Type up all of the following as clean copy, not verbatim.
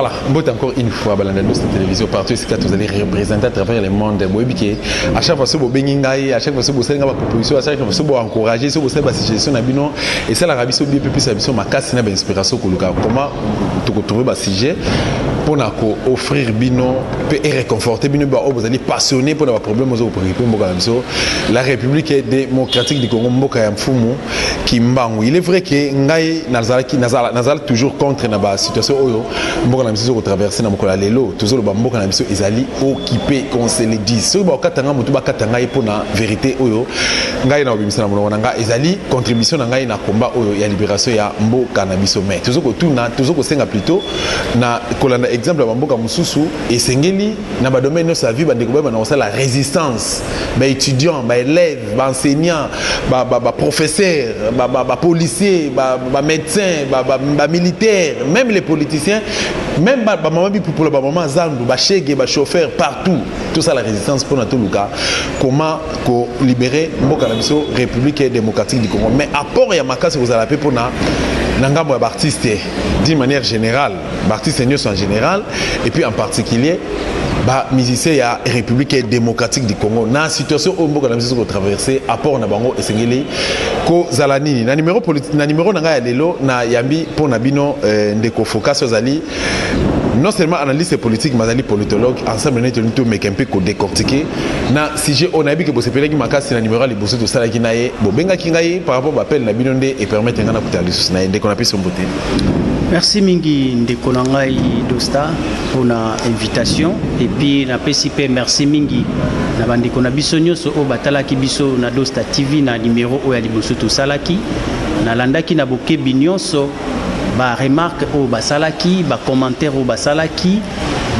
Voilà, encore une fois, dans la télévision, partout, c'est que vous allez représenter à travers le monde. À chaque fois, vous avez à chaque fois, vous avez proposition, à chaque fois, vous avez encouragé, vous avez une suggestion, et ça, la Rabie Saoudite, puis ça, ma casse, c'est une inspiration. Comment vous trouvez un sujet pour offrir bino et réconforter bino, vous allez passionné pour les problèmes, vous avez la République démocratique du Congo, il est vrai que Nazal toujours contre la situation où nous traversé dans le lelo toujours le mboka na biso ezali occupé qu'on se le dit so ba katanga mutu ba katanga pour la vérité oyo ngai na obimisa na monoko nga ezali contribution na ngai na combat oyo ya libération ya mboka na biso mais toujours ko tuna toujours ko senga plutôt na kolanda exemple ya mboka mususu esengeli na ba domaine sa vie ba ndeko ba na la résistance ba étudiant ba élève ba enseignant ba professeur ba policier ba médecin ba militaire même les politiciens même pour le moment zandu ba chege ba chauffeur partout tout ça la résistance pour notre cas comment libérer mboka na biso République démocratique du Congo mais apport ya makasi vous allez pour na ngambo ya artiste d'une manière générale artiste en général et puis en particulier ba musicien ya République démocratique du Congo na situation au mboka na biso ko traverser apport na bango esengeli ko zalanini na numéro na nga ya lelo na yambi pour na bino ndeko focus ozali non seulement analyste politique mais aussi politologue ensemble nous tout mais un peu décortiquer na sujet on a vu que vous sepelaki makasi na numéro les bosso to sala ki nae bo benga ki ngai par rapport appel na bino ndé et permettre ngana kutali sus na ndeko na piso mbote. Merci mingi ndeko na ngai Dosta pour la invitation et puis na PCP merci mingi na bandeko na biso nyoso o batalaki biso na Dosta TV na numéro o ya liboso to salaki na landaki na boke binyonso ba remarque au basalaki ba commentaire au basalaki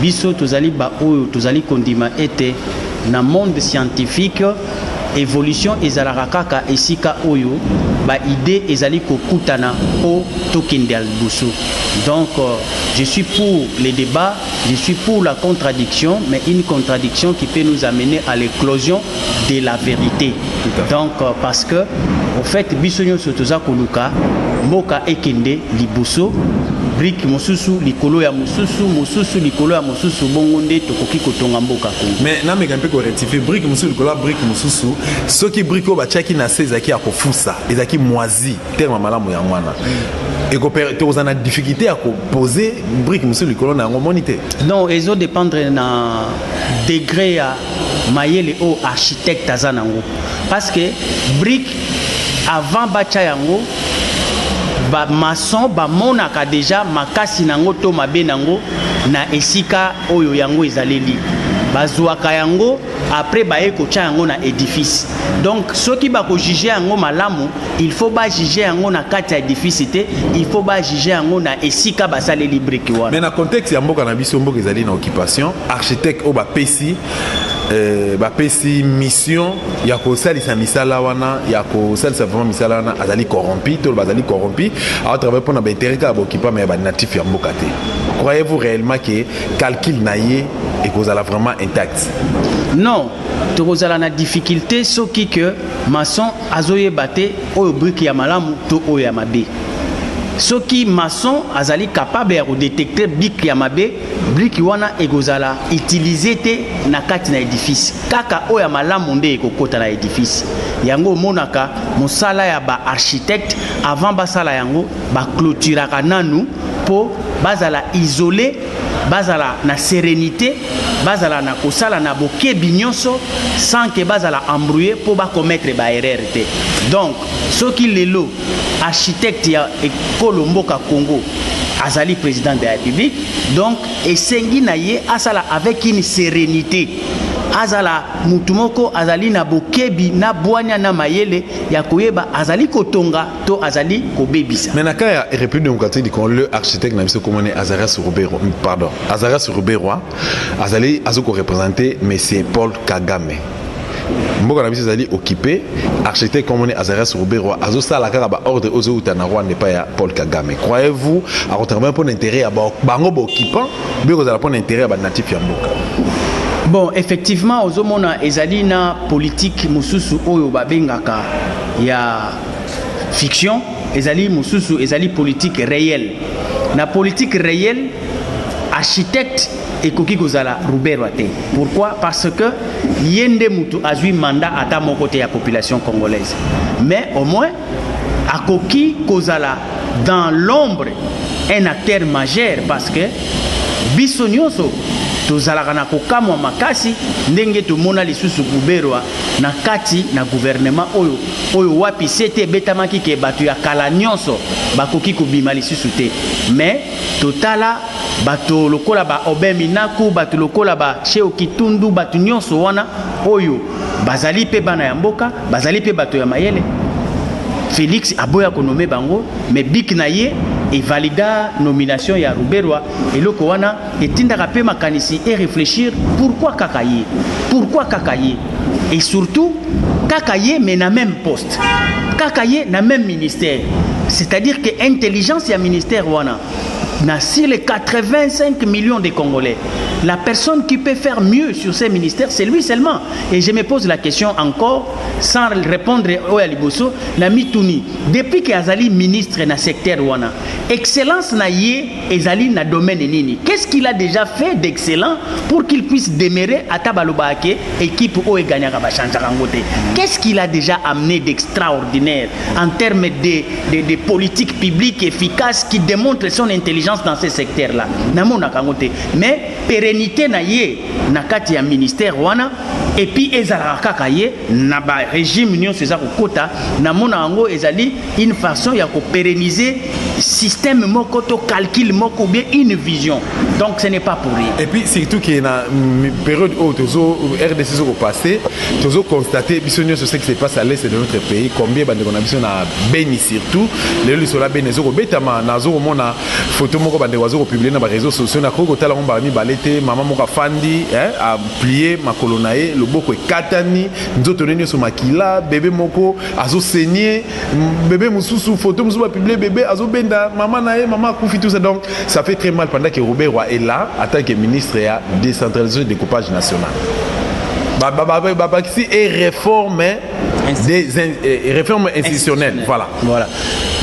biso tozali ba oyo tozali kondima ete na monde scientifique évolution ezalaka kaka esika oyo ba idée ezali kokutana o tokende al buso donc je suis pour les débats je suis pour la contradiction mais une contradiction qui peut nous amener à l'éclosion de la vérité donc parce que en fait biso nyonso toza koluka mboka ekende liboso brique mususu likolo ya mususu likolo ya mususu bongo nde tokoki kotonga mboka Kongo mais na meka mpe ko rectifier brique mususu likolo brique mususu soki brique o bachaki na sezaki ya kofusa ezaki moisi terme malamu ya mwana et que vous avez difficulté à poser brique mususu likolo na monité non ezo dépendre na degré ya mayele o architecte azanango parce que brique avant bacha yango ba maçon ba monaka déjà makasi nango to mabe nango na esika oyo yango ezaleli bazwaka yango après ba ekocha yango na édifice donc soki ba ko juger yango malamu il faut ba juger yango na kati ya édifice te il faut ba juger yango na esika basaleli brique wana mais na contexte ya mboka na biso mboka ezali na occupation architecte o ba pesi bapesi mission ya kosalisa misala wana ya kosalisa vraiment misala wana azali corrompu to bazali corrompu à travers pour na intérêt ka bokipa mais ba natif ya mboka te croyez-vous réellement que calcul naie et kozala vraiment intact non tokozala na difficulté soki que maçon azoyeba te oyo brique ya malamu to oyo ya mabe soki maçon azali capable de détecter brique ya mabe brique wana ekozala utiliser te na kati na édifice kaka oyo ya malamu nde ekokota na édifice yango monaka mosala ya ba architecte avant basala yango ba clôturaka nanu po bazala isolé bazala na sérénité bazala na kosala na bokebi nyonso sans que bazala embrouillé pour ba commettre ba erreur te donc soki lelo architecte ya ekolo mboka Congo azali président de la République donc esengi na ye asala avec une sérénité azala mutumoko azali na bokebi na bwanya na mayele ya koyeba azali kotonga to azali kobebisa mais na ka ya République démocratique du Congo le architecte na biso komone Azarias Ruberwa azali azoko représenter monsieur Paul Kagame mboka na biso ezali occupé architecte comme on est Azarias Ruberwa azosala kaka ba ordre ozo utana Rwanda pa ya Paul Kagame croyez-vous à retrouver pour intérêt ya bango ba occupant biko za pour intérêt ya ba natif ya mboka bon effectivement ozomona ezali na politique mususu oyo babengaka ya fiction ezali mususu ezali politique réelle na politique réelle architecte et Koki Kozala Robert Wate. Pourquoi? Parce que Yende Moutou a eu mandat à ta mon côté à la population congolaise. Mais au moins, à Koki Kozala, dans l'ombre, un acteur majeur parce que Bissonyoso, tozalaka na kokamwa makasi ndenge tomona lisusu kuberwa na kati na gouvernement oyo wapi sete betamaki ke batu ya kala nyonso bakoki kobima lisusu te mais totala bato lokola ba Obeminaku bato lokola ba Cheo Kitundu bato nyonso wana oyo bazali pe bana ya mboka bazali pe bato ya mayele Félix aboya konome bango mais bik na ye et valida nomination ya Ruberwa et le Kowana et tindaka pe makanisi et réfléchir pourquoi Kakaye et surtout Kakaye mais na même poste Kakaye na même ministère c'est-à-dire que intelligence ya ministère wana na sur les 85 millions de Congolais la personne qui peut faire mieux sur ces ministères c'est lui seulement et je me pose la question encore sans répondre au Aliboso na mituni depuis que Azali ministre na secteur wana excellence na ye ezali na domaine nini qu'est-ce qu'il a déjà fait d'excellent pour qu'il puisse demeurer à Tabalobake équipe o gagnera ba chanjaka ngote qu'est-ce qu'il a déjà amené d'extraordinaire en termes de politique publique efficace qui démontre son intelligence dans ces secteurs là namona kangote mais pérennité na ye na kati ya ministère wana et puis ezala kaka ye na ba régime union ceza kokota namona ngo ezali une façon ya ko pérenniser système moko to calcul moko bien une vision donc ce n'est pas pour rien et puis surtout qu'il y a une période où tozo RDC au passé tozo constater bisonio ce qui se passe à l'est de notre pays combien bande qu'on a besoin na Beni surtout les lui sur la Beni zo betama nazo mona photo moko bande wazo publier na ba réseaux sociaux na koko tala ngomba mi balete maman moko fandi a plier makolonae loboko ekatani nzoto neni so makila bébé moko azo saigner bébé mususu photo mususu ba publier bébé azo benda maman nae maman kufi tout ça donc ça fait très mal pendant que Robert Roy est là en tant que ministre à décentralisation du découpage national et réforme des réformes institutionnelles voilà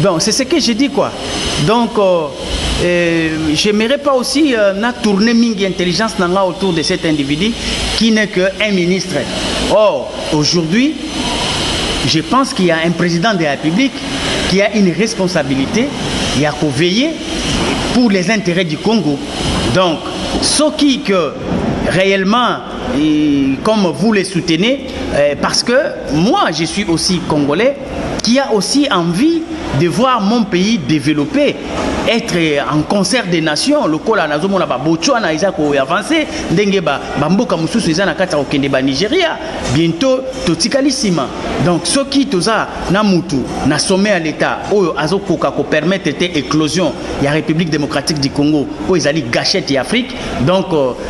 donc c'est ce que je dis quoi donc j'aimerais pas aussi na tourner mingi intelligence nanga autour de cet individu qui n'est qu'un ministre or aujourd'hui je pense qu'il y a un président de la République qui a une responsabilité il y a qu'à veiller pour les intérêts du Congo donc ce qui que réellement et comme vous les soutenez parce que moi je suis aussi congolais qui a aussi envie de voir mon pays développer être en concert des nations le kola nazomona ba Botswana izako avancer ndenge ba mboka mususu izana kata okende ba Nigeria bientôt totikalisima donc ce qui toza na mutu na sommet à l'état oyo azokoka ko permettre éclosion ya République démocratique du Congo o ezali gâchette ya Afrique donc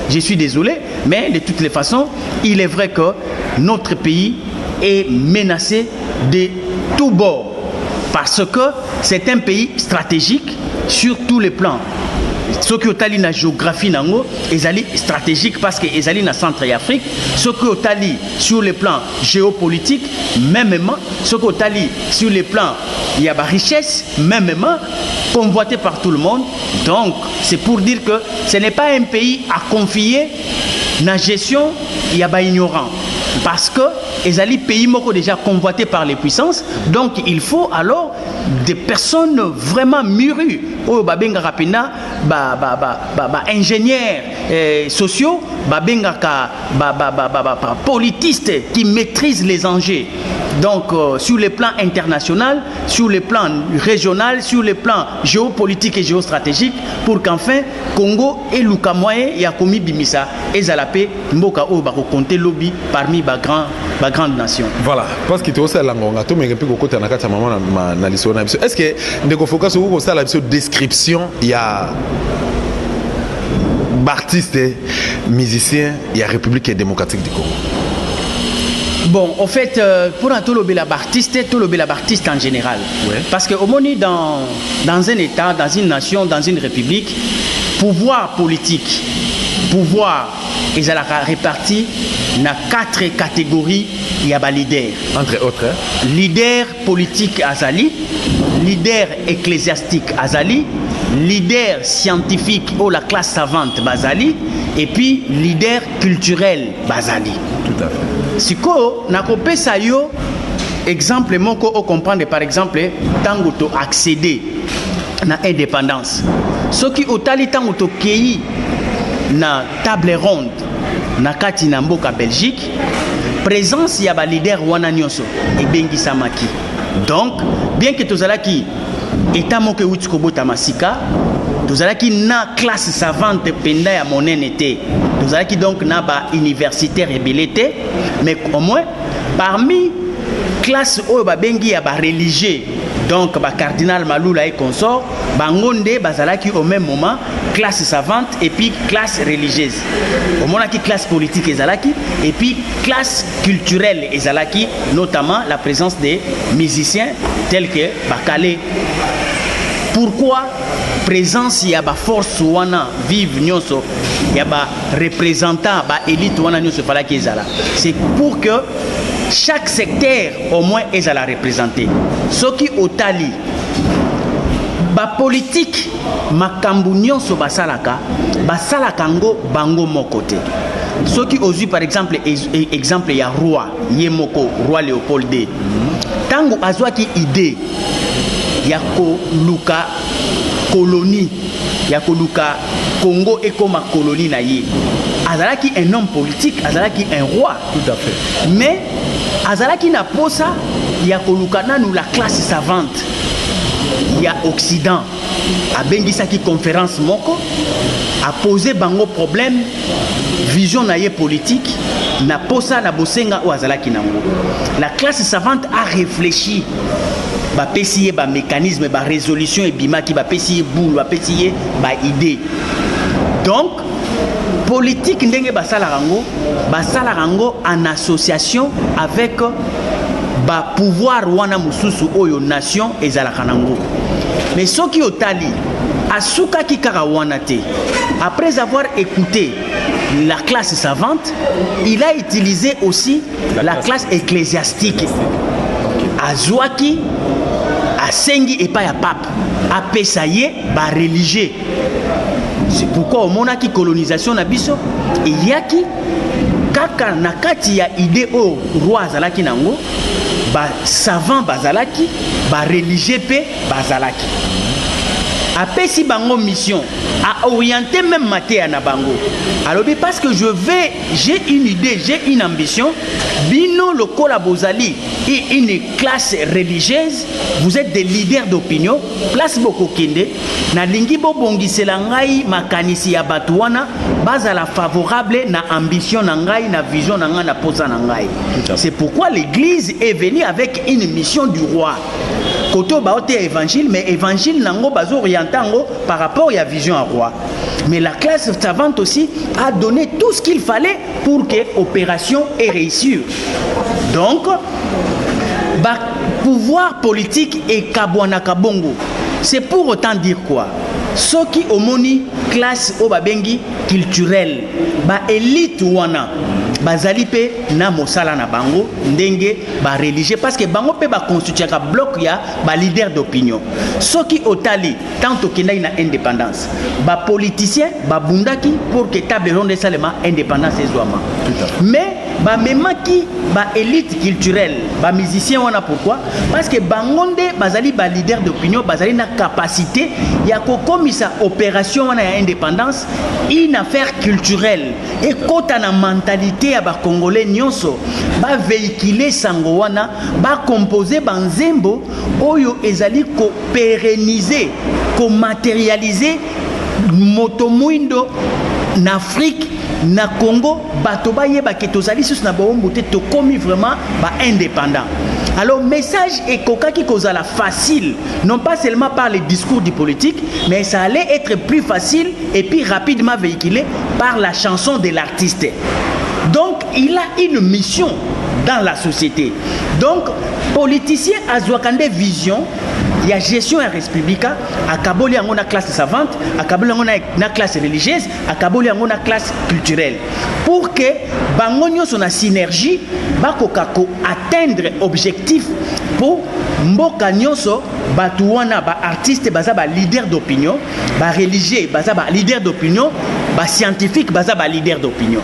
je suis désolé mais de toutes les façons il est vrai que notre pays est menacé de tous bords parce que c'est un pays stratégique sur tous les plans. Ce qui est la géographie nango ezali stratégique parce que ezali na centre Afrique. Ce qui est sur le plan géopolitique mêmement, ce qui est sur le plan il y a la richesse mêmement convoité par tout le monde. Donc c'est pour dire que ce n'est pas un pays à confier la gestion il y a pas ignorant parce que ezali pays moko déjà convoité par les puissances donc il faut alors des personnes vraiment mûres oh babenga rapina ingénieurs sociaux babenga politistes qui maîtrisent les enjeux donc sur le plan international sur le plan régional sur le plan géopolitique et géostratégique pour qu'enfin Congo et Lukamoye ya komi bimisa ezalape mboka o ba compter lobby parmi ba grande nation voilà parce que tu aussi la ngonga to me repiko kota na kata maman na liso na biso est-ce que ndeko focus ko ça la biso description il y a artiste musicien il y a République démocratique du Congo. Bon, en fait, pour un tout le artiste en général. Ouais. Parce qu'au moins, dans un État, dans une nation, dans une république, pouvoir politique, pouvoir, ils ont réparti dans 4 catégories. Il y a des leaders. Entre autres. Leader politique Azali, leader ecclésiastique Azali, leader scientifique ou la classe savante bazali et puis leader culturel bazali. Tout à fait. Siko nakopesa yo exemple moko o comprendre par exemple tango to accéder na indépendance. Soki otali tango to kei na table ronde na kati na mboka Belgique, présence ya ba leader wana nyonso ebengi samaki. Donc bien que tozalaki état moko uti kobota masika, tozalaki na classe savante penda ya monene te, tozalaki donc na ba universitaire ebele te, mais au moins parmi classe oyo babengi ya ba religieux, donc ba cardinal Malula et consort, bangonde bazalaki au même moment classe savante et puis classe religieuse. Au moins qui classe politique ezalaki et puis classe culturelle ezalaki, notamment la présence des musiciens tels que Bakale. Pourquoi présence ya ba force wana vive nyonso ya ba représentant ba élite wana nyonso falaki ezala? C'est pour que chaque secteur au moins est à la représenter. Ce qui otali ba politique makambu nyonso basalaka ngo bango mokote. Ce qui osu par exemple exemple ya roi Yemoko roi Léopold II. Tango azwaki idée ya ko luka colonie ya ko luka Congo et comme colonie na ye. Azalaki un homme politique, azalaki un roi. Tout à fait. Mais azalaki na posa ya kolukana nous la classe savante ya Occident a bengisaki conférence moko a posé bango problème vision na ye politique na posa na bosenga o azalaki nango. La classe savante a réfléchi ba pesiye ba mécanisme ba résolution et bimaki ba pesiye boule ba pesiye ba idée. Donc politique ndenge basala rango en association avec ba pouvoir wana mususu oyo nation ezalaka nango. Mais soki otali asuka ki kaka wana te, après avoir écouté la classe savante, il a utilisé aussi la classe ecclésiastique. Azwaki asengi epa ya pape apesaye ba religieux. C'est pourquoi au monaki colonisation na biso eyaki kaka na kati ya idée o roi azalaki nango ba savant bazalaki ba religieux pe bazalaki. Apesi bango mission à orienter même matéa na bango. Alors parce que j'ai une idée, j'ai une ambition, bino lokola bozali et une classe religieuse, vous êtes des leaders d'opinion, place boko kende na lingi bo bongisela ngai makanisi ya batu wana bazala favorable na ambition na ngai na vision na ngai na posa na ngai. C'est pourquoi l'église est venue avec une mission du roi. Koto baote évangile, mais évangile nango bazo orientango par rapport à la vision à roi. Mais la classe savante aussi a donné tout ce qu'il fallait pour que l'opération ait réussi. Donc, pouvoir politique et kabwana kabongo, c'est pour autant dire quoi? Ce qui omoni classe o babengi culturelle, ba élite wana bazali pe na mosala na bango ndenge ba religieux parce que bango pe ba constituer ka bloc ya ba leader d'opinion. Ce qui otali tant que na indépendance, ba politicien ba bundaki pour que table ronde seulement indépendance ezwama. Mais ba memaki ba élite culturelle, ba musicien wana pourquoi? Parce que bangonde bazali ba leader d'opinion, bazali na capacité ya kokomisa opération wana ya indépendance, une affaire culturelle et kota na mentalité ya ba congolais nyonso ba véhiculer sango wana ba composer banzembo oyo ezali ko pérenniser ko matérialiser motomwindo na Afrique na Congo bato ba yeba ke tozali sus na bombo te to komi vraiment ba indépendant. Alors message et kokaki kozala facile, non pas seulement par les discours du politique, mais ça allait être plus facile et puis rapidement véhiculé par la chanson de l'artiste. Donc il a une mission dans la société. Donc politicien azwakande vision il y a gestion et res publica, à Kaboli yango na classe savante, à Kaboli yango na classe religieuse, à Kaboli yango na classe culturelle. Pour que bango nyonso na synergie bakoka ko atteindre objectif pour mboka nyonso batu wana ba artiste baza ba leader d'opinion, ba religieux baza ba leader d'opinion, ba scientifique baza ba leader d'opinion.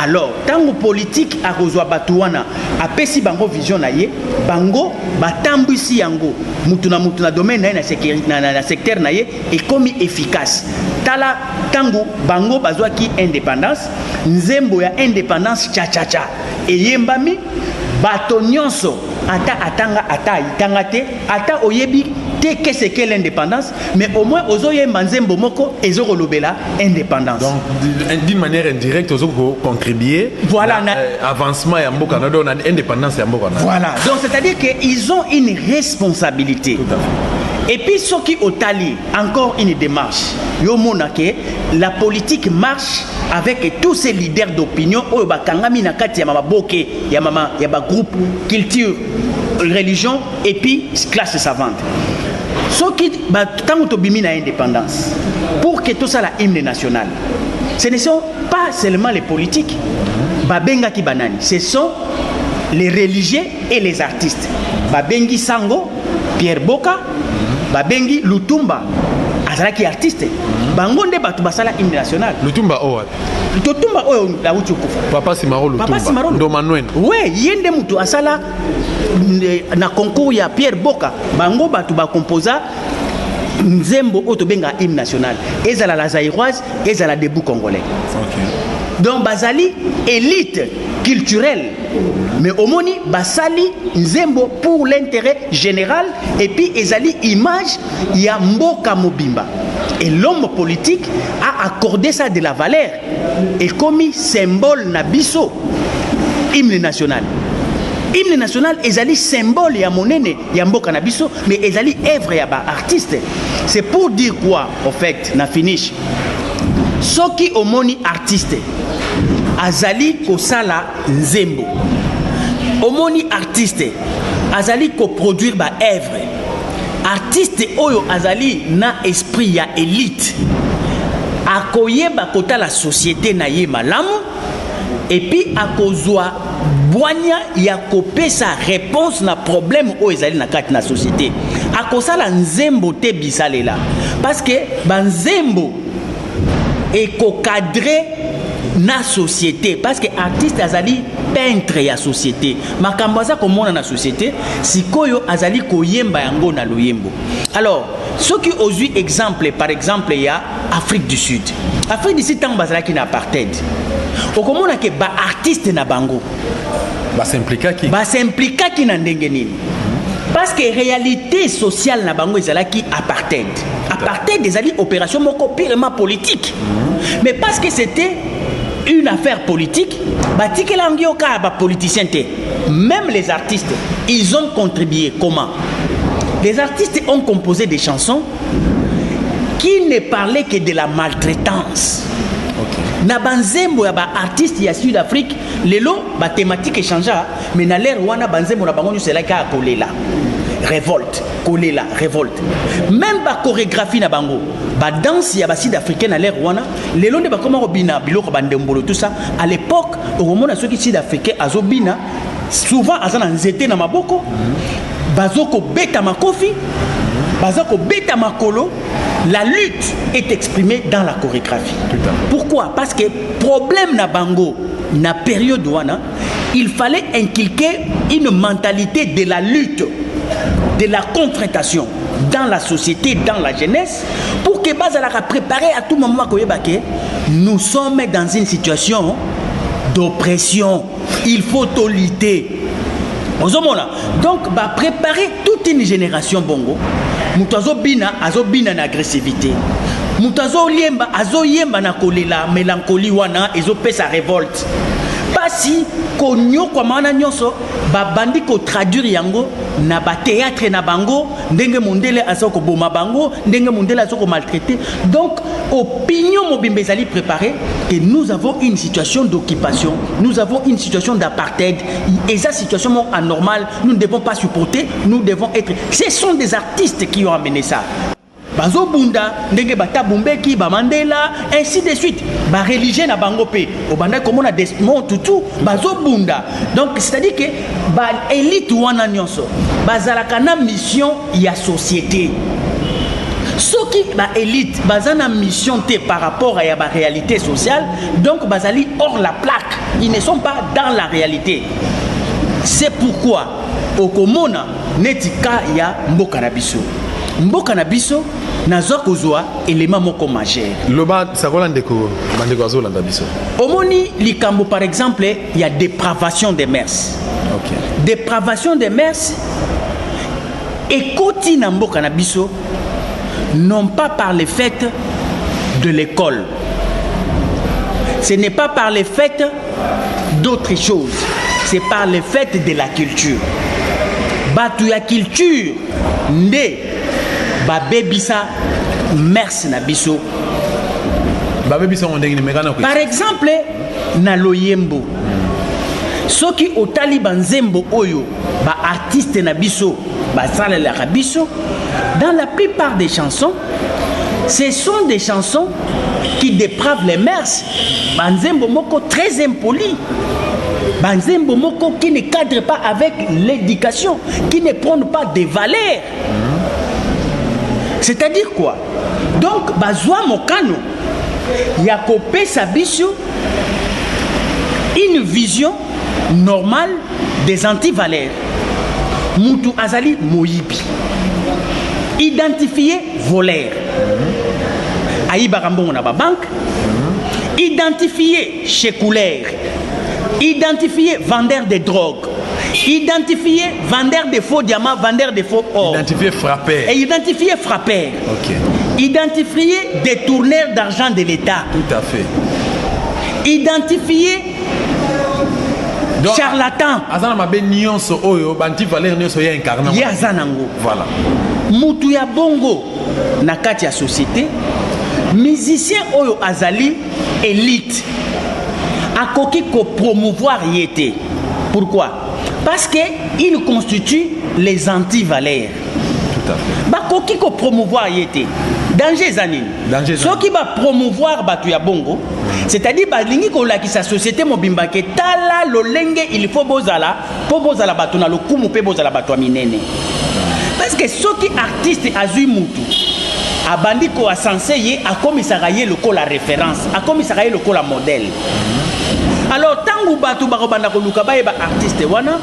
Alors tango politique a kozwa batu wana apesi bango vision na ye, bango batambwisi yango mutu na domaine na secteur na ye ekomi efficace. Tala tango bango bazwaki indépendance, nzembo ya indépendance cha eyembami bato nyonso ata itangate ata oyebi te qu'est-ce que l'indépendance, mais au moins ozoyemba nzembo moko ezokolobela indépendance. Donc d'une manière indirecte ozoko contribuer voilà avancement ya mboka na don indépendance ya mboka na. Voilà, donc c'est-à-dire que ils ont une responsabilité. Tout à fait. Et puis ceux qui ont tali encore une démarche, yo monake la politique marche avec tous ces leaders d'opinion oyo bakangami na kati ya maboke ya groupe culture religion et puis classe savante. Ceux qui tant tobimi na indépendance pour que tout ça la hymne national. Ce ne sont pas seulement les politiques babenga ki banani, ce sont les religieux et les artistes. Babengi Sango, Pierre Boka, babengi Lutumba, azalaki artiste. Bango nde batu basala hymne national. Lutumba owa. Lutumba oyo la uti okufa. Papa Simaro Lutumba. Papa Simaro. Ndo Manuel. Ouais, yende mutu asala na concours ya Pierre Boka. Bango batu ba composa nzembo oto benga hymne national. Ezala la zaïroise, ezala debout congolais. OK. Donc bazali élite culturelle. Mais omoni basali nzembo pour l'intérêt général et puis ezali image ya mboka mobimba. Et l'homme politique a accordé ça de la valeur et comme symbole na biso hymne national. Hymne national ezali symbole ya monene ya mboka na biso mais ezali œuvre ya ba artiste. C'est pour dire quoi en fait na finish. Soki omoni artiste azali kosala nzembo. Omoni artiste azali ko produire ba œuvre. Artiste oyo azali na esprit ya élite. Akoyeba kota la société na ye malamu et puis akozwa boanya ya kopesa réponse na problème oyo ezali na kati na société. Akosala nzembo te bisalela parce que banzembo eko cadrer na société parce que artiste azali peintre ya société makambo aza komona na société sikoyo azali koyemba yango na loyembo. Alors ceux qui ont eu exemple par exemple ya Afrique du Sud tant bazalaki na apartheid okomona ke ba artiste na bango ba s'impliquer ki na ndenge nini parce que réalité sociale na bango ezalaki apartheid ezali opération moko purement politique mais parce que c'était une affaire politique, même les artistes, ils ont contribué. Comment? Les artistes ont composé des chansons qui ne parlaient que de la maltraitance. Na banzembo ya ba artiste ya Sud-Afrique, lelo ba thématique échangea, mais na l'air wana banzembo na bango c'est là ka kolela. Révolte, kolela, révolte. Même ba chorégraphie na bango, ba danse ya ba sud-africain na l'air wana, lelo nde ba koma robina biloko bandembolo tout ça. À l'époque, au moment ceux qui sud-africain azobina, souvent azana nzete na maboko, bazoko beta makofi, bazoko beta makolo. La lutte est exprimée dans la chorégraphie. Pourquoi? Parce que problème na bango na période wana, il fallait inculquer une mentalité de la lutte, de la confrontation dans la société, dans la jeunesse, pour que Bazalaka préparer à tout moment que nous sommes dans une situation d'oppression. Il faut lutter. Donc, préparer toute une génération bongo. Mutazo bina na agressivité. Mutazo liemba azoyemba na kolela mélancolie wana ezope sa révolte. Basi konyo kwa maana nyonso ba bandi ko traduire yango na ba théâtre na bango ndenge mondele azoko boma bango ndenge mondele azoko maltraité. Donc opinion mobimba ezali préparé que nous avons une situation d'occupation, nous avons une situation d'apartheid et cette situation anormale, nous ne devons pas supporter, nous devons être. Ce sont des artistes qui ont amené ça. Bazo bunda ndenge bata bumbeki ba Mandela ainsi de suite ba religieux na bango pe obanda comme on a Desmond Tutu bazo bunda. Donc c'est-à-dire que ba élite wana nyonso bazalaka na mission ya société. Ceux qui ba élite bazana mission té par rapport à la réalité sociale, donc bazali hors la plaque, ils ne sont pas dans la réalité. C'est pourquoi okomona netika ya mboka na biso. Mboka na biso nazwa kozwa élément moko majeur. Loba sakola ndeko bandeko azolanda biso. Omoni likambo par exemple, il y a dépravation des mœurs. OK. Dépravation des mœurs ekoti na mboka na biso non pas par le fait de l'école. Ce n'est pas par le fait d'autres choses. C'est par le fait de la culture. Batu ya culture nde ba bebisa mers na biso. Ba bebisa on ndenge mekana ko. Par exemple na loyembo. Soki otali banzembo oyo ba artiste na biso ba sala la biso, dans la plupart des chansons, ce sont des chansons qui dépravent les mœurs. Banzembo moko très impoli. Banzembo moko qui ne cadre pas avec l'éducation, qui ne prennent pas des valeurs. C'est-à-dire quoi? Donc, bazwa mokano, yakope sabiso, une vision normale des antivaleurs. Moutou azali moyibi. Identifié voleur. Aïba Rambon na ba banque. Identifié chécoulaire. Identifié vendeur de drogue. Identifié vendeur de faux diamants, vendeur de faux or. Identifié frappeur. Et identifié frappeur. OK. Identifié détourneur d'argent de l'État. Tout à fait. Identifié donc, charlatan. Azana mabe nyonso oyo banti valeur nyonso ya incarnant. Ya zanango. Voilà. Mutu ya bongo na kati ya société. Musicien oyo azali élite. Akoki ko promouvoir yete. Pourquoi? Parce qu'il constitue les antivaleurs. Tout à fait. Bakoki ko promouvoir yete. Danger zanini. Ceux qui va promouvoir batu ya bongo, c'est-à-dire balingi ko la ki sa société mobimba ke tala lolenge il faut bozala po bozala batu na lokumu pe bozala batu minene. Parce que ceux qui artistes azui mutu abandi ko asensé ye akomisaka ye lokola référence, akomisaka ye lokola modèle. Alors tangu batu bakobanda ko luka baye ba artiste wana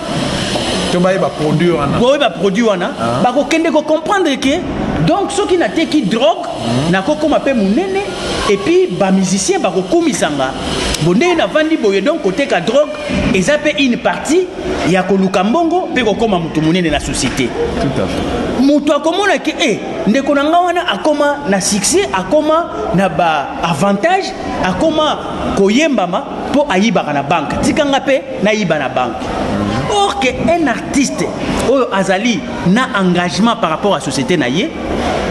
to baye ba produit wana baye ba produit wana bako kende ko comprendre que donc ceux qui n'ont qui drogue na koko mape munene et puis ba musicien bako kumisanga bonde na vandi boye donc côté ka drogue et ça peut une partie ya ko luka mbongo pe ko koma mutu munene na société. Tout à fait. Mutu akomona ke ndeko na wana akoma na succès akoma na ba avantage akoma koyembama po ayiba na banque tikanga pe na yiba na banque. Or que un artiste oyo azali na engagement par rapport à la société na ye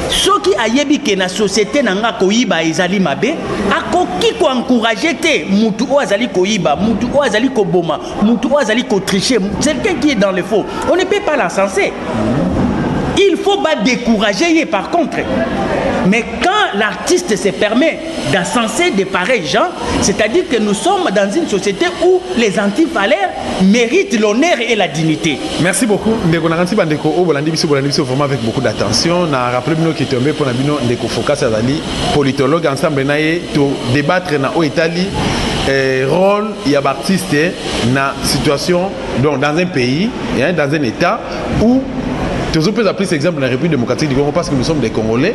soki ayebi ke na société nanga koyiba ezali mabe akoki ko encourager te mutu o azali koyiba mutu o azali koboma mutu o azali ko tricher quelqu'un qui est dans le faux on ne peut pas l'encenser. Il faut pas décourager par contre. Mais quand l'artiste se permet d'encenser de pareils gens, c'est-à-dire que nous sommes dans une société où les antivaleurs méritent l'honneur et la dignité. Merci beaucoup. Ndeko Naranti Bandeko, Bolandi Biso vraiment avec beaucoup d'attention. Na rappelé bino qui tombé pour Nabino Ndeko Focus Azali, politologue ensemble naie to débattre na o Italie rôle y a artiste na situation donc dans un pays, dans un état où je peux appeler cet exemple dans la République démocratique du Congo parce que nous sommes des Congolais.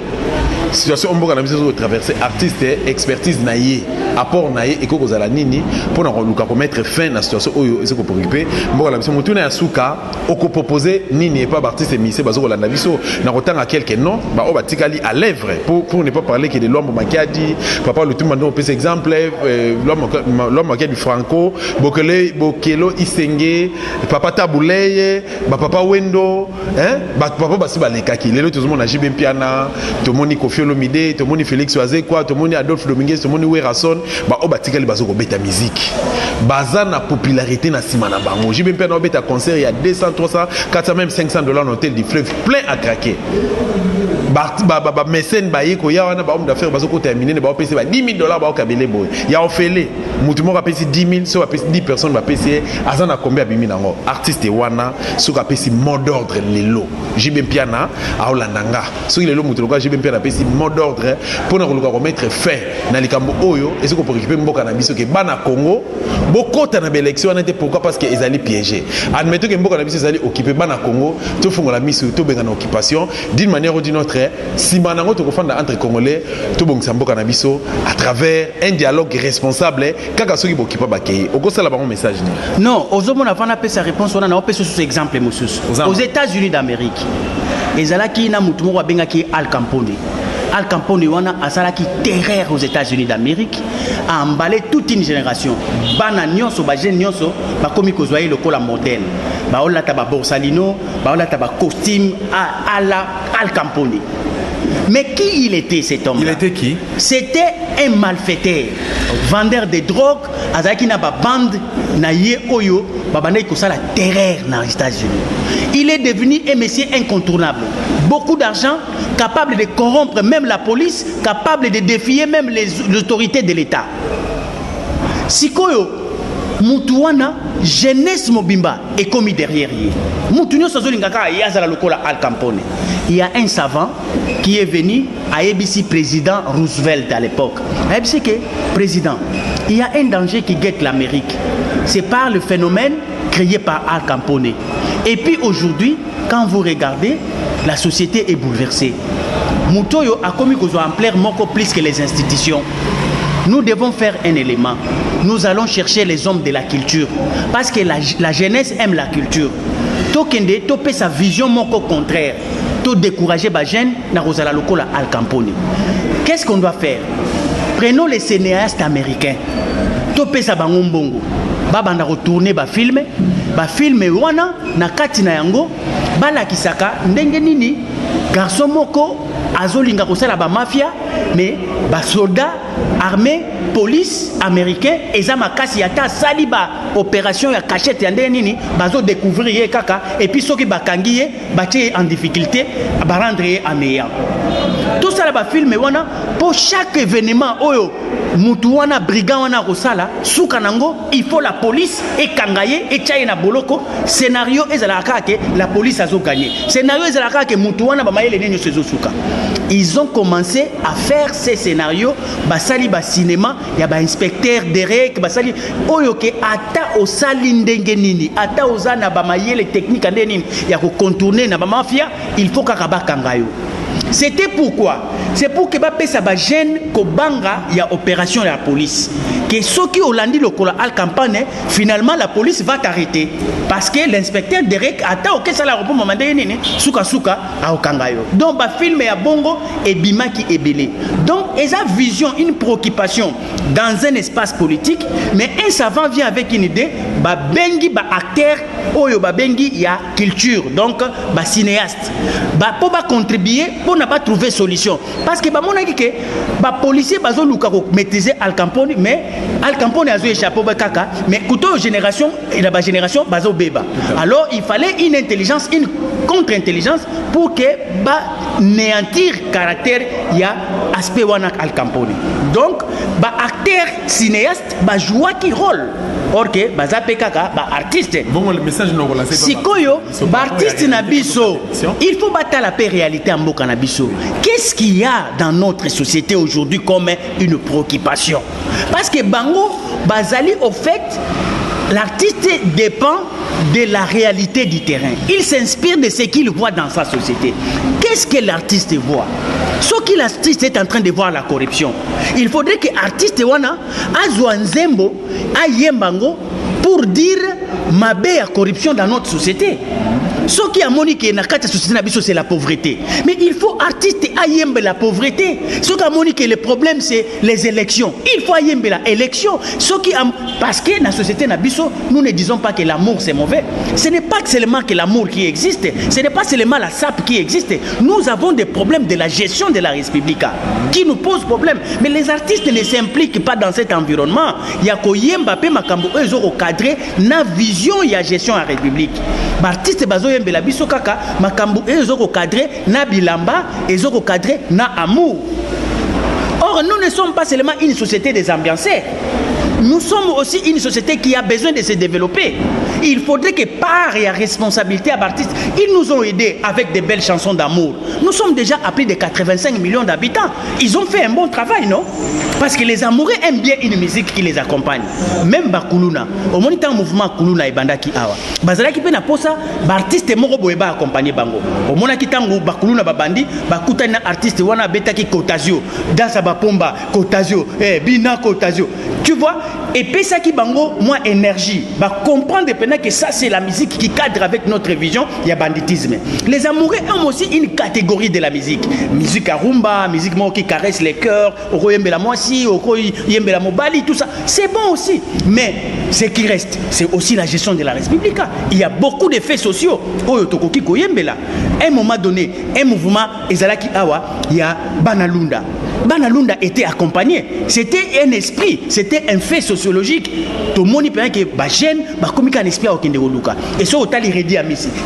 Situation on peut traverser artiste expertise naïe apport na ye eko kozala nini pour na luka ko mettre fin na situation oyo ezoko préoccuper mboka la biso mutuna ya suka oko proposer nini et pas artiste mise bazo ko landa biso na kotanga quelques noms ba o batikali à l'œuvre pour ne pas parler que de l'homme Makadi papa le tout maintenant on exemple l'homme Makadi Franco Bokelo Isenge papa Tabouleye papa Wendo hein papa basi balekaki lelo tout le monde a JB Piana to moni Kofi Olomide to moni Félix Oazekwa to moni Adolphe Dominguez to moni Werason ba o batikali bazo ko beta musique baza na popularité na sima na bango JB Piana o beta concert il y a 200 300 400 même $500 dans l'hôtel du fleuve plein à craquer mécène ba yeko ya wana ba homme d'affaires bazo ko terminer ba pc ba $10,000 ba kabele boy ya ofele mutu mo ka pc 10,000 so ba pc 10 personnes ba pc azana combien bimi nango artiste wana so ka pc mot d'ordre lelo JB Piana a olandanga so lelo mutu ko JB Piana pc mot d'ordre pour na ko mettre fin na likambo oyo et ce ko préoccuper mboka na biso ke bana Congo bokota na élection n'était pourquoi parce que ezali piégé admettons que mboka na biso ezali occupé bana Congo to fongola miso to benga na occupation d'une manière ou d'une autre si manango to kofanda entre congolais to bongisa mboka na biso à travers un dialogue responsable kaka soki bokipa bakei okosala bango message ni non ozomona vana pe sa réponse on a on peut ce exemple mosusu aux États-Unis d'Amérique ezalaki na mutu moko bengaki Al Capone wana asalaki terreur aux États-Unis d'Amérique a emballé toute une génération bana nyonso ba jeune nyonso ba komi kozwa ye lokola modèle ba olata ba borsalino ba olata ba costume à la Al Capone. Mais qui il était cet homme? Il était qui? C'était un malfaiteur, vendeur de drogue, azaki na ba bande na ye oyo ba banda ko sala terreur dans les États-Unis. Il est devenu un monsieur incontournable. Beaucoup d'argent, capable de corrompre même la police, capable de défier même les autorités de l'État. Sikoyo Mutuana, jeunesse mobimba est commis derrière lui. Mutunyo Sazolingaka yazala lokola Al Capone. Il y a un savant qui est venu à ABC président Roosevelt à l'époque. ABC que président, il y a un danger qui guette l'Amérique. C'est par le phénomène créé par Al Capone. Et puis aujourd'hui, quand vous regardez, la société est bouleversée. Mutoyo a commis qu'on soit en plaire moko plus que les institutions. Nous devons faire un élément. Nous allons chercher les hommes de la culture. Parce que la jeunesse aime la culture. Tokende, topé sa vision moko contraire. To décourager les jeunes na Rosala Lokola Al Capone. Qu'est-ce qu'on doit faire? Prenons les cinéastes américains. Topé sa bangombongo. Baba na retourner ba filmer wana na kati na yango bala kisaka ndenge nini garçon moko azolinga kosala ba mafia mais ba soldats armés police américain eza makasi ata sali ba opération ya cachette ya ndenge nini bazo découvrir ye kaka et puis soki bakangi ye batie en difficulté ba rendre ye amélioré. Tout ça ba filmer wana pour chaque événement oyo mutu wana brigand wana kosala suka nango il faut la police et kangaye et tchaye na boloko scénario ezalaka ke la police azo gagner scénario ezalaka ke mutu wana ba mayele nini sezo suka. Ils ont commencé à faire ces scénarios basali ba cinéma ya ba inspecteur Derek basali oyo ke ata osali ndenge nini ata ozana ba mayele technique ndenge nini ya ko contourner na ba mafia il faut kaka ba kangayo. C'était pourquoi? C'est pour que ça ba gêne ko banga ya opération de la police. Que ceux qui ont landé le cola Al Capone, finalement la police va t'arrêter parce que l'inspecteur Derek ata ok ça la repos moment nini suka a okangayo. Donc ba film ya bongo et bima qui est belé. Donc ils a vision une préoccupation dans un espace politique mais un savant vient avec une idée ba bengi ba acteur oyo ba bengi ya culture donc ba cinéaste. Ba pour ba contribuer pour n'a pas trouvé solution parce que ba mona ki ke ba policier bazo luka ko maîtriser Al Capone mais Al Capone a joué chapeau ba kaka mais couteau génération et la génération bazo beba. Alors il fallait une intelligence une contre-intelligence pour que ba néantir caractère ya aspect wana Al Capone. Donc ba acteur cinéaste ba joua qui rôle or que baza pekaka ba artiste. Bon le message no relancer Sikoyo ba artiste na biso. Il faut battre la paix réalité en mboka na biso. Qu'est-ce qu'il y a dans notre société aujourd'hui comme une préoccupation? Parce que bango bazali au fait l'artiste dépend de la réalité du terrain. Il s'inspire de ce qu'il voit dans sa société. Qu'est-ce que l'artiste voit? Ce que l'artiste est en train de voir la corruption. Il faudrait que l'artiste wana azwa nzembo ayembango pour dire mabe ya corruption dans notre société. Ce qui a moniqué dans la société, c'est la pauvreté. Mais il faut artiste ayembe la pauvreté. Ce qui a moniqué le problème, c'est les élections. Il faut ayembe la élection. Parce que dans la société, nous ne disons pas que l'amour c'est mauvais. Ce n'est pas seulement que l'amour qui existe. Ce n'est pas seulement la SAP qui existe. Nous avons des problèmes de la gestion de la République qui nous posent problème. Mais les artistes ne s'impliquent pas dans cet environnement. Il y a koyemba pe makambo eux ont cadré na vision ya gestion à la République. Artiste bazo yembela biso kaka makambo eux ont cadré na bilamba, ils ont cadré na amour. Or nous ne sommes pas seulement une société des ambiancés. Nous sommes aussi une société qui a besoin de se développer. Il faudrait que par et à responsabilité à l'artiste, ils nous ont aidés avec de belles chansons d'amour. Nous sommes déjà à plus de 85 millions d'habitants. Ils ont fait un bon travail, non? Parce que les amoureux aiment bien une musique qui les accompagne. Même Bakuluna, au moment où mouvement Kuluna et Bandaki Awa, Bazalaki Pena Posa, l'artiste Moro Boeba accompagné Bango. Au moment où Bakuluna Babandi, Bakuta na artiste Wana Betaki Kotazio, Dansa Bapomba, Kotazio, Bina Kotazio. Tu vois? Et puis ça qui bango moins énergie, bah comprendre que ça c'est la musique qui cadre avec notre vision, il y a banditisme. Les amoureux ont aussi une catégorie de la musique. Musique à rumba, musique qui caresse les cœurs, la moissi, la mobali, tout ça. C'est bon aussi. Mais ce qui reste, c'est aussi la gestion de la République. Il y a beaucoup d'effets sociaux. À un moment donné, un mouvement, Ezalaki Awa, il y a Banalunda. Banalunda était accompagné. C'était un esprit, c'était un fait sociologique. Tout le monde peut dire que Bajen, comme un esprit au Kindeoluka. Et ça,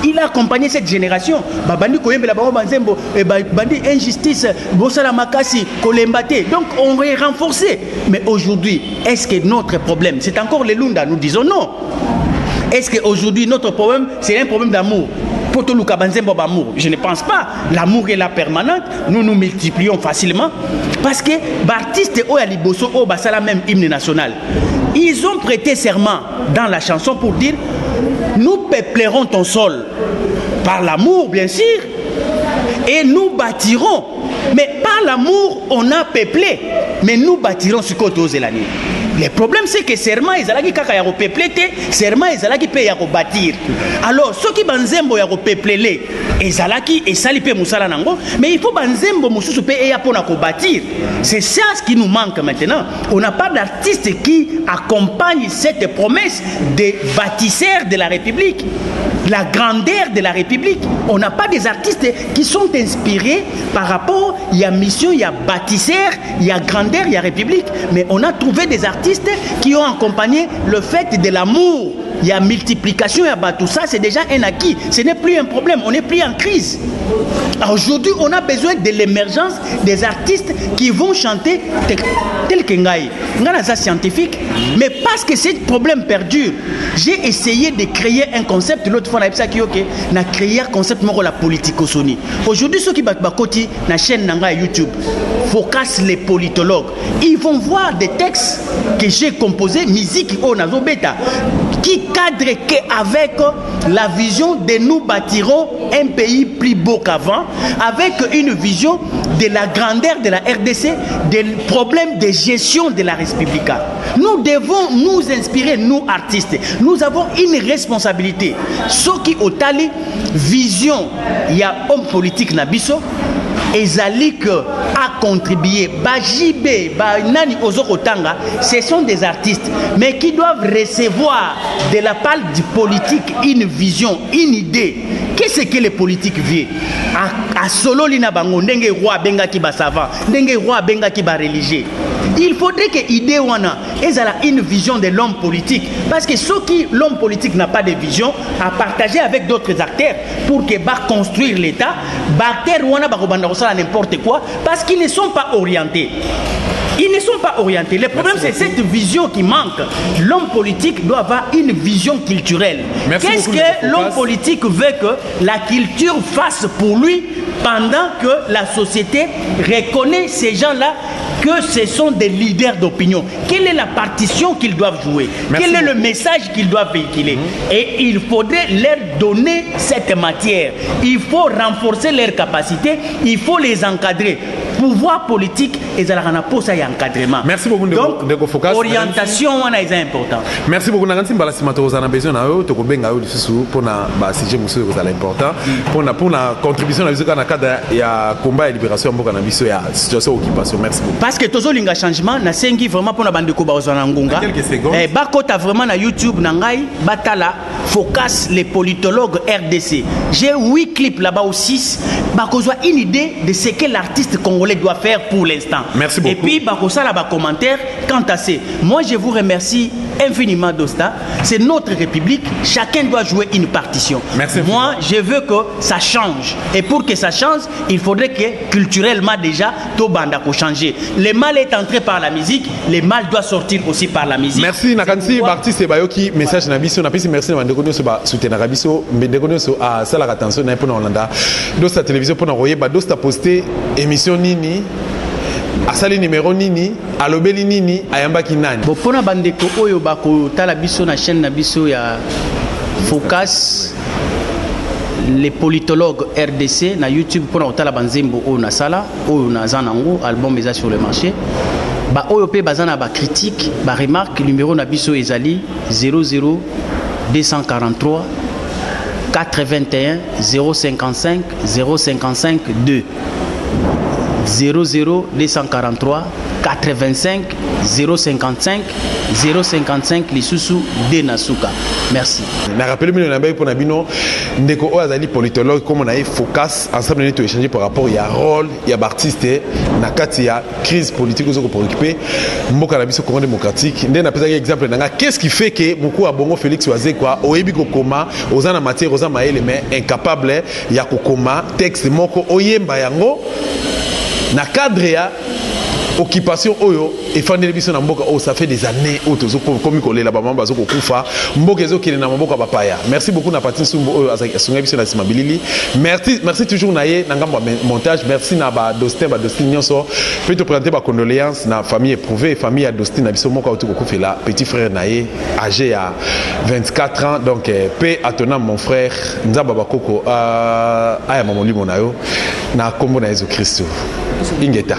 il a accompagné cette génération. Bandi Koyembe la Banzembo, Bandi injustice, Bossala Makasi, Kolembate. Donc on va renforcer. Mais aujourd'hui, est-ce que notre problème, c'est encore les Lunda? Nous disons non. Est-ce qu'aujourd'hui, notre problème, c'est un problème d'amour? Je ne pense pas. L'amour est là permanente. Nous nous multiplions facilement. Parce que l'artiste Oyaliboso, Basala même hymne national, ils ont prêté serment dans la chanson pour dire nous peuplerons ton sol par l'amour, bien sûr, et nous bâtirons. Mais par l'amour, on a peuplé. Mais nous bâtirons ce côté aux Élanies. Le problème, c'est que serment, ils allaient kaka ya peuplé, serment, ils allaient payer ya bâtir. Alors, ceux qui banzembo ya peuplé, ils allaient et salipe musala nango, mais il faut banzembo mususu payer ya pona ko bâtir. C'est ça ce qui nous manque maintenant. On n'a pas d'artistes qui accompagnent cette promesse des bâtisseurs de la République. La grandeur de la République. On n'a pas des artistes qui sont inspirés par rapport, il y a mission, il y a bâtisseur, il y a grandeur, il y a République. Mais on a trouvé des artistes qui ont accompagné le fait de l'amour. Il y a multiplication, il y a tout ça, c'est déjà un acquis. Ce n'est plus un problème, on n'est plus en crise. Aujourd'hui, on a besoin de l'émergence des artistes qui vont chanter tel que Ngaï. Ngaï, c'est scientifique, mais parce que ce problème perdure, j'ai essayé de créer un concept. L'autre fois, on a créé un concept de la politique-soni. Aujourd'hui, ceux qui battent la chaîne Nanga YouTube, focus les politologues, ils vont voir des textes que j'ai composés, musique au nazo bêta, qui cadre qu'avec la vision de nous bâtirons un pays plus beau qu'avant, avec une vision de la grandeur de la RDC, des problèmes de gestion de la République. Nous devons nous inspirer, nous artistes. Nous avons une responsabilité. Ce qui au tali vision, il y a homme politique nabiso. Ezali que a contribué, Bajibé, Nani Ozokotanga, ce sont des artistes, mais qui doivent recevoir de la part du politique une vision, une idée. Qu'est-ce que les politiques vivent? À solo lina bango, ndenge roi benga ki ba savant, ndenge roi benga ki ba religieux. Il faudrait que l'idée wana ait une vision de l'homme politique, parce que ceux qui l'homme politique n'a pas de vision à partager avec d'autres acteurs pour que va construire l'État, acteurs wana ba kobanda kosala n'importe quoi parce qu'ils ne sont pas orientés. Ils ne sont pas orientés. Le problème, c'est cette vision qui manque. L'homme politique doit avoir une vision culturelle. Qu'est-ce que l'homme politique veut que la culture fasse pour lui pendant que la société reconnaît ces gens-là que ce sont des leaders d'opinion. Quelle est la partition qu'ils doivent jouer? Quel est le message qu'ils doivent véhiculer? Et il faudrait leur donner cette matière. Il faut renforcer leurs capacités, il faut les encadrer. Pouvoir politique et ça pour ça y encadrement. Merci beaucoup donc Focas. Orientation on a important. Merci beaucoup Nanganti Mbalasi Mato on a besoin na yo to ko benga yo lisusu pour na ba sujet musu ko za important pour na contribution na biso kana cadre ya combat et libération mboka na biso ya situation occupation. Merci beaucoup. Parce que tozo linga changement na sengi vraiment pour na bande ko ba ozana ngunga. Ba kota vraiment na YouTube na ngai batala Focas les politologues RDC. J'ai 8 clips là-bas ou 6 ba kozwa une idée de ce que l'artiste congolais doit faire pour l'instant. Merci beaucoup. Et puis ba kosa la ba commentaire quant à ça. Moi je vous remercie infiniment Dosta. C'est notre république, chacun doit jouer une partition. Merci. Moi je veux que ça change. Et pour que ça change, il faudrait que culturellement déjà tout banda ko changer. Le mal est entré par la musique, le mal doit sortir aussi par la musique. Merci Nakansi artiste bayoki message na biso na pesi merci na ndeko nyoso ba soutenir na biso ndeko nyoso a sala attention na pona Hollanda Dosta télévision pona royeba Dosta poster émission nini asali numéro nini alobeli nini ayambaki nani bo pona bandeko oyo bako tala biso na chaîne na biso ya Focas les politologues RDC na YouTube pona otala banzembo oyo na sala oyo na zanango album eza sur le marché ba oyo pe bazana ba critique ba remarque numéro na biso ezali 00 243 421 055 055 2 00 243 85 055 055 lisusu de Nasuka. Merci. Na rappelé mino namba pour nabino ndeko o azali politologue comme on a Focas ensemble nous échanger par rapport il y a rôle il y a artiste na kati ya crise politique aux préoccupé mboka na biso Congo démocratique ndé na pesa exemple nanga qu'est-ce qui fait que beaucoup a bongo Félix Wazekwa oyebi ko koma ozana matière ozana maele mais incapable ya ko koma texte moko oyemba yango na cadre ya occupation oyo efandeli biso na mboka o ça fait des années otozo comme kolela ba mamba zo kokufa mboka ezo kile na mboka bapaya. Merci beaucoup na partie sumbo oyo asunga biso na simabilili. Merci toujours naye na ngambo montage. Merci na ba Dostin nyonso peut te présenter ba condoléances na famille éprouvée famille à Dostin na biso moko oto kokufela petit frère naye âgé à 24 ans donc paix à ton âme mon frère nzamba bakoko aya mamoli monayo na kombo na Jésus Christ ingeta.